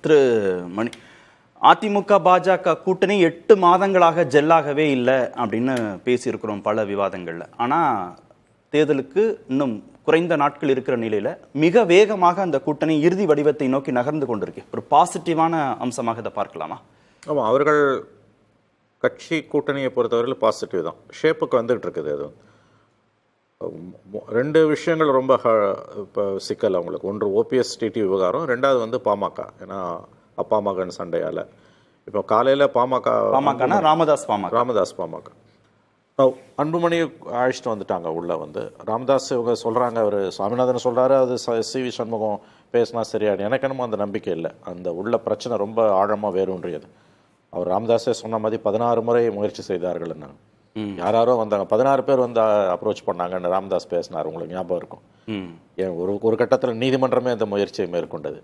திரு மணி, அதிமுக பாஜக கூட்டணி 8 மாதங்களாக ஜெல்லாகவே இல்லை அப்படின்னு பேசியிருக்கிறோம் பல விவாதங்கள்ல. ஆனா தேர்தலுக்கு இன்னும் குறைந்த நாட்கள் இருக்கிற நிலையில மிக வேகமாக அந்த கூட்டணி இறுதி வடிவத்தை நோக்கி நகர்ந்து கொண்டிருக்கு. ஒரு பாசிட்டிவான அம்சமாக இதை பார்க்கலாமா? ஆமாம், அவர்கள் கட்சி கூட்டணியை பொறுத்தவரையில் பாசிட்டிவ் தான். ஷேப்புக்கு வந்துகிட்டு இருக்குது. அது ரெண்டு விஷயங்கள் ரொம்ப இப்போ சிக்கல் அவங்களுக்கு. ஒன்று ஓபிஎஸ் டிடி விவகாரம், ரெண்டாவது வந்து பாமக. ஏன்னா அப்பா மகன் சண்டையால் இப்போ காலையில் பாமகனா ராமதாஸ் பாமக அன்புமணி அழைச்சிட்டு வந்துட்டாங்க உள்ளே. வந்து ராமதாஸ் இவங்க சொல்கிறாங்க, அவர் சுவாமிநாதன் சொல்கிறாரு, அது சிவி சண்முகம் பேசினா சரியாடு. எனக்கு என்னமோ அந்த நம்பிக்கை இல்லை. அந்த உள்ள பிரச்சனை ரொம்ப ஆழமாக வேரூன்றியது. அவர் ராமதாஸே சொன்ன மாதிரி 16 முறை முயற்சி செய்தார்கள். என்ன யாரோ வந்தாங்க, 16 பேர் வந்து அப்ரோச் பண்ணாங்கன்னு ராமதாஸ் பேசினார். உங்களுக்கு ஞாபகம் இருக்கும். ஏன் ஒரு கட்டத்தில் நீதிமன்றமே அந்த முயற்சியை மேற்கொண்டது.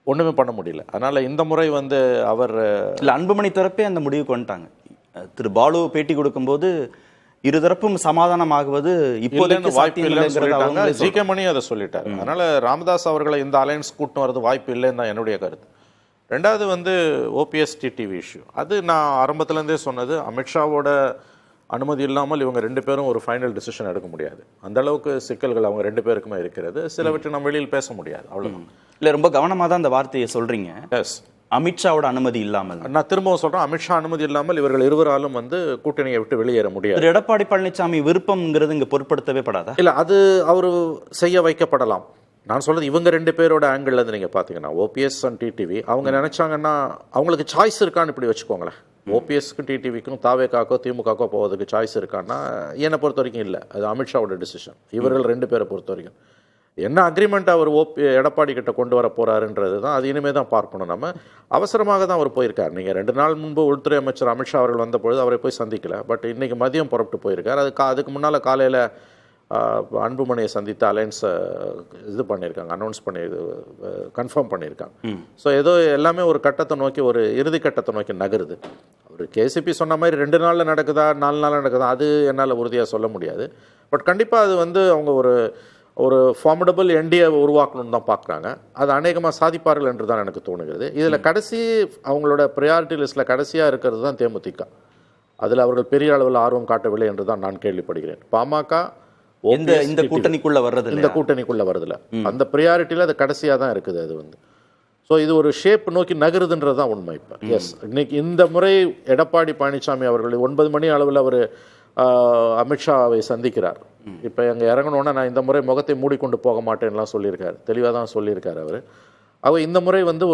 ஒன்றுமே பண்ண முடியல. அதனால இந்த முறை வந்து அவர் அன்புமணி தரப்பே அந்த முடிவுக்கு வந்துட்டாங்க. திரு பாலு பேட்டி கொடுக்கும்போது இருதரப்பும் சமாதானம் ஆகுவது இப்போதைக்கு வாய்ப்பு இல்லைங்கிறத ஜிகே மணி அதை சொல்லிட்டாரு. அதனால ராமதாஸ் அவர்களை இந்த அலையன்ஸ் கூட்டம் வரது வாய்ப்பு இல்லைன்னு தான் என்னுடைய கருத்து. ரெண்டாவது வந்து ஓபிஎஸ் டிடிவி இஷ்யூ. அது நான் ஆரம்பத்துலேருந்தே சொன்னது, அமித்ஷாவோட அனுமதி இல்லாமல் இவங்க 2 பேரும் ஒரு ஃபைனல் டிசிஷன் எடுக்க முடியாது. அந்த அளவுக்கு சிக்கல்கள் அவங்க 2 பேருக்குமே இருக்கிறது. சிலவற்றை நம்ம வெளியில் பேச முடியாது. அவ்வளோதான். இல்லை, ரொம்ப கவனமாக தான் அந்த வார்த்தையை சொல்றீங்க. எஸ், அமித்ஷாவோட அனுமதி இல்லாமல். நான் திரும்பவும் சொல்றேன், அமித்ஷா அனுமதி இல்லாமல் இவர்கள் இருவராலும் வந்து கூட்டணியை விட்டு வெளியேற முடியாது. எடப்பாடி பழனிசாமி விருப்பம்ங்கிறது இங்க பொருட்படுத்தவே படாதா? இல்லை, அது அவர் செய்ய வைக்கப்படலாம். நான் சொல்றது இவங்க 2 பேரோட ஆங்கிள் இருந்து நீங்க பாத்தீங்கன்னா ஓபிஎஸ் அண்ட் டிடிவி அவங்க நினைச்சாங்கன்னா அவங்களுக்கு சாய்ஸ் இருக்கான்னு இப்படி வச்சுக்கோங்களேன். ஓபிஎஸ்க்கும் டிடிவிக்கும் தாவேக்காக்கோ திமுகக்கோ போவதுக்கு சாய்ஸ் இருக்கான்னா என்னை பொறுத்த வரைக்கும் இல்லை. அது அமித்ஷாவோட டிசிஷன். இவர்கள் 2 பேரை பொறுத்த வரைக்கும் என்ன அக்ரிமெண்ட் அவர் எடப்பாடி கிட்ட கொண்டு வர போறாருன்றது தான். அது இனிமே தான் பார்க்கணும். நம்ம அவசரமாக தான் அவர் போயிருக்கார். நீங்கள் 2 நாள் முன்பு உள்துறை அமைச்சர் அமித்ஷா அவர்கள் வந்த பொழுது அவரை போய் சந்திக்கல. பட் இன்னைக்கு மதியம் புறப்பட்டு போயிருக்கார். அதுக்கு முன்னால் காலையில் அன்புமணியை சந்தித்து அலையன்ஸை இது பண்ணியிருக்காங்க, அனௌன்ஸ் பண்ணி கன்ஃபார்ம் பண்ணியிருக்காங்க. ஸோ ஏதோ எல்லாமே ஒரு கட்டத்தை நோக்கி, ஒரு இறுதி கட்டத்தை நோக்கி நகருது. அவர் கேசிபி சொன்ன மாதிரி 2 நாளில் நடக்குதா 4 நாளில் நடக்குதா அது என்னால் உறுதியாக சொல்ல முடியாது. பட் கண்டிப்பாக அது வந்து அவங்க ஒரு ஃபார்மடபிள் என்டிஏ உருவாக்கணும்னு தான் பார்க்குறாங்க. அது அநேகமாக சாதிப்பார்கள் என்று தான் எனக்கு தோணுகிறது. இதில் கடைசி அவங்களோட ப்ரையாரிட்டி லிஸ்ட்டில் கடைசியாக இருக்கிறது தான் தேமுதிக. அதில் அவர்கள் பெரிய அளவில் ஆர்வம் காட்டவில்லை என்று தான் நான் கேள்விப்படுகிறேன். பாமக இந்த கூட்டணிக்குள்ள வருதுல அந்த ப்ரையாரிட்டியில் அது கடைசியாக தான் இருக்குது. அது வந்து ஸோ இது ஒரு ஷேப் நோக்கி நகருதுன்றது தான் உண்மை. இப்போ எஸ், இன்னைக்கு இந்த முறை எடப்பாடி பழனிசாமி அவர்கள் 9 மணி அளவில் அவர் அமித்ஷாவை சந்திக்கிறார். இப்போ அங்கே இறங்கணுன்னா நான் இந்த முறை முகத்தை மூடிக்கொண்டு போக மாட்டேன்லாம் சொல்லியிருக்காரு. தெளிவாக தான் சொல்லியிருக்காரு அவர். அவர் இந்த முறை வந்து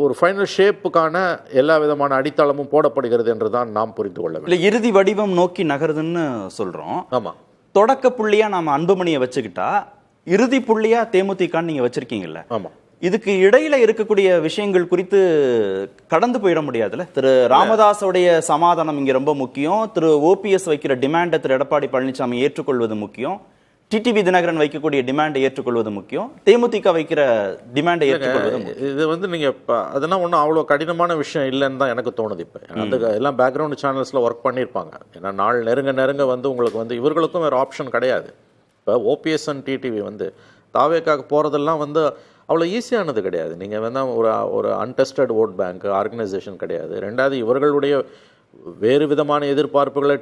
ஒரு ஃபைனல் ஷேப்புக்கான எல்லா விதமான அடித்தளமும் போடப்படுகிறது என்று தான் நாம் புரிந்து கொள்ள வேண்டும். இறுதி வடிவம் நோக்கி நகருதுன்னு சொல்கிறோம். ஆமாம், தொடக்க புள்ளியாக நாம் அன்புமணியை வச்சுக்கிட்டா இறுதி புள்ளியாக தேமுதிகன்னு நீங்கள் வச்சுருக்கீங்கல்ல. ஆமாம், இதுக்கு இடையில இருக்கக்கூடிய விஷயங்கள் குறித்து கடந்து போயிட முடியாதுல்ல. திரு ராமதாஸோடைய சமாதானம் இங்க ரொம்ப முக்கியம். திரு ஓபிஎஸ் வைக்கிற டிமாண்டை திரு எடப்பாடி பழனிசாமி ஏற்றுக்கொள்வது முக்கியம். டிடிவி தினகரன் வைக்கக்கூடிய டிமாண்டை ஏற்றுக்கொள்வது முக்கியம். தேமுதிக வைக்கிற டிமாண்டை ஏற்றுக்கொள்வது முக்கியம். இது வந்து நீங்க அதெல்லாம் ஒன்றும் அவ்வளோ கடினமான விஷயம் இல்லைன்னு தான் எனக்கு தோணுது. இப்போ அந்த எல்லாம் பேக்ரவுண்ட் சேனல்ஸ்ல ஒர்க் பண்ணியிருப்பாங்க. ஏன்னா நாள் நெருங்க வந்து உங்களுக்கு வந்து இவர்களுக்கும் வேறு ஆப்ஷன் கிடையாது. இப்போ ஓபிஎஸ் அண்ட் டிடிவி வந்து தாவேக்காக போகிறதெல்லாம் வந்து அவ்வளோ ஈஸியானது கிடையாது. நீங்கள் வந்து ஒரு அன்டெஸ்டட் ஓட் பேங்க் ஆர்கனைசேஷன் கிடையாது. ரெண்டாவது இவர்களுடைய வேறு விதமான எதிர்பார்ப்புகளை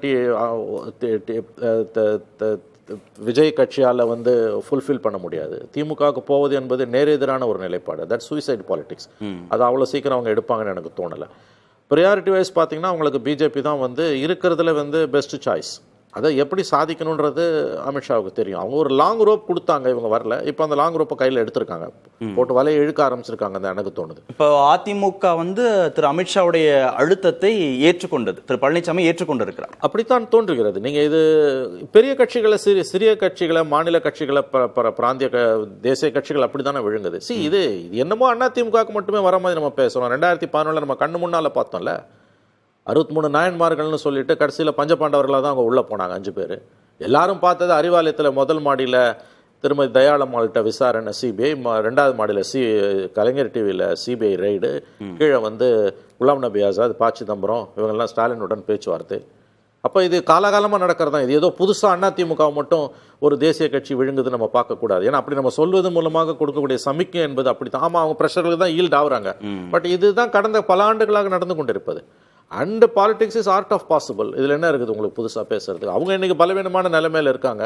விஜய் கட்சியால் வந்து ஃபுல்ஃபில் பண்ண முடியாது. திமுகவுக்கு போவது என்பது நேரெதிரான ஒரு நிலைப்பாடு. That suicide politics. அது அவ்வளோ சீக்கிரம் அவங்க எடுப்பாங்கன்னு எனக்கு தோணலை. ப்ரையாரிட்டி வைஸ் பார்த்தீங்கன்னா அவங்களுக்கு பிஜேபி தான் வந்து இருக்கிறதுல வந்து பெஸ்ட் சாய்ஸ். அதை எப்படி சாதிக்கணுன்றது அமித்ஷாவுக்கு தெரியும். அவங்க ஒரு லாங் ரோப் கொடுத்தாங்க, இவங்க வரல. இப்போ அந்த லாங் ரோப்பை கையில் எடுத்திருக்காங்க, போட்டு வலையை இழுக்க ஆரம்பிச்சிருக்காங்க. தான் எனக்கு தோணுது. இப்போ அதிமுக வந்து திரு அமித்ஷாவுடைய அழுத்தத்தை ஏற்றுக்கொண்டது, திரு பழனிசாமி ஏற்றுக்கொண்டு இருக்கிறார். அப்படித்தான் தோன்றுகிறது. நீங்கள் இது பெரிய கட்சிகளை சிறிய கட்சிகளை மாநில கட்சிகளை பிராந்திய தேசிய கட்சிகள் அப்படி தானே விழுங்குது. இது என்னமோ அதிமுகவுக்கு மட்டுமே வர மாதிரி நம்ம பேசுகிறோம். 2011 நம்ம கண்ணு முன்னால் பார்த்தோம்ல, 63 நாயன்மார்கள்னு சொல்லிட்டு கடைசியில் பஞ்சபாண்டவர்களாக தான் அவங்க உள்ளே போனாங்க 5 பேர். எல்லாரும் பார்த்தது அறிவாலயத்தில் முதல் மாடியில் திருமதி தயாளம்மாள்கிட்ட விசாரணை சிபிஐ, 2வது மாடியில் கலைஞர் டிவியில் சிபிஐ ரைடு, கீழே வந்து குலாம் நபி ஆசாத், ப. சிதம்பரம் இவங்கெல்லாம் ஸ்டாலினுடன் பேச்சுவார்த்தை. அப்போ இது காலகாலமாக நடக்கிறதா, இது ஏதோ புதுசாக அதிமுக மட்டும் ஒரு தேசிய கட்சி விழுங்குது நம்ம பார்க்கக்கூடாது. ஏன்னா அப்படி நம்ம சொல்வது மூலமாக கொடுக்கக்கூடிய சமிக்கை என்பது அப்படித்தான். ஆமாம், அவங்க ப்ரெஷர்களுக்கு தான் ஈல்ட் ஆகுறாங்க. பட் இதுதான் கடந்த பல ஆண்டுகளாக நடந்து கொண்டிருப்பது. And politics is art of possible. இதில் என்ன இருக்குது உங்களுக்கு புதுசாக பேசுறது? அவங்க இன்னைக்கு பலவீனமான நிலைமையில் இருக்காங்க.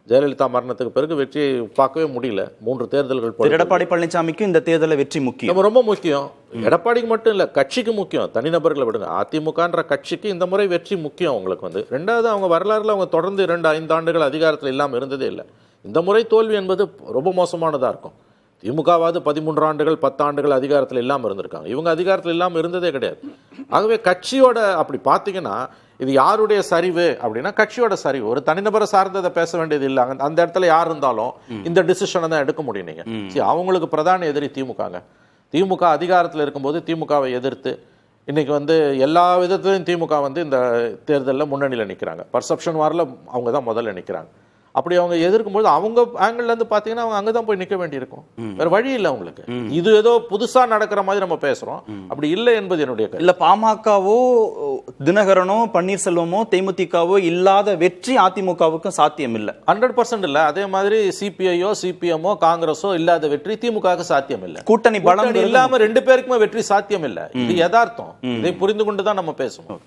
ஜெயலலிதா மரணத்துக்கு பிறகு வெற்றியை பார்க்கவே முடியல. 3 தேர்தல்கள். எடப்பாடி பழனிசாமிக்கும் இந்த தேர்தலில் வெற்றி முக்கியம். நம்ம ரொம்ப முக்கியம். எடப்பாடிக்கு மட்டும் இல்லை, கட்சிக்கு முக்கியம். தனிநபர்களை விடுங்க, அதிமுகன்ற கட்சிக்கு இந்த முறை வெற்றி முக்கியம் அவங்களுக்கு. ரெண்டாவது, அவங்க வரலாறுல அவங்க தொடர்ந்து 2-5 ஆண்டுகள் அதிகாரத்தில் இல்லாமல் இருந்ததே இல்லை. இந்த முறை தோல்வி என்பது ரொம்ப மோசமானதாக இருக்கும். திமுகவாவது 13 ஆண்டுகள் 10 ஆண்டுகள் அதிகாரத்தில் இல்லாமல் இருந்திருக்காங்க. இவங்க அதிகாரத்தில் இல்லாமல் இருந்ததே கிடையாது. ஆகவே கட்சியோட அப்படி பார்த்தீங்கன்னா இது யாருடைய சரிவு அப்படின்னா கட்சியோட சரிவு. ஒரு தனிநபரை சார்ந்ததை பேச வேண்டியது இல்லை. அந்த இடத்துல யார் இருந்தாலும் இந்த டிசிஷனை தான் எடுக்க முடியும். நீங்க அவங்களுக்கு பிரதான எதிரி திமுகங்க. திமுக அதிகாரத்தில் இருக்கும்போது திமுகவை எதிர்த்து இன்னைக்கு எல்லா விதத்திலையும் திமுக இந்த தேர்தலில் முன்னணியில் நிற்கிறாங்க. பர்செப்ஷன் வாரில் அவங்க தான் முதல்ல நிற்கிறாங்க. அப்படி அவங்க எதிர்க்கும்போது அவங்க ஆங்கிள் இருந்து பார்த்தீங்கன்னா அவங்க அங்கதான் போய் நிற்க வேண்டியிருக்கும். வேற வழி இல்லை அவங்களுக்கு. இது ஏதோ புதுசா நடக்கிற மாதிரி நம்ம பேசுறோம், அப்படி இல்லை என்பது என்னுடைய இல்ல. பாமகவோ தினகரனோ பன்னீர்செல்வமோ தேமுதிகவோ இல்லாத வெற்றி அதிமுகவுக்கும் சாத்தியம் இல்லை. 100% இல்லை. அதே மாதிரி சிபிஐயோ சிபிஎம்மோ காங்கிரஸோ இல்லாத வெற்றி திமுக சாத்தியம் இல்லை. கூட்டணி பலம் இல்லாம 2 பேருக்குமே வெற்றி சாத்தியம் இல்லை. இது யதார்த்தம். இதை புரிந்து கொண்டுதான் நம்ம பேசுவோம்.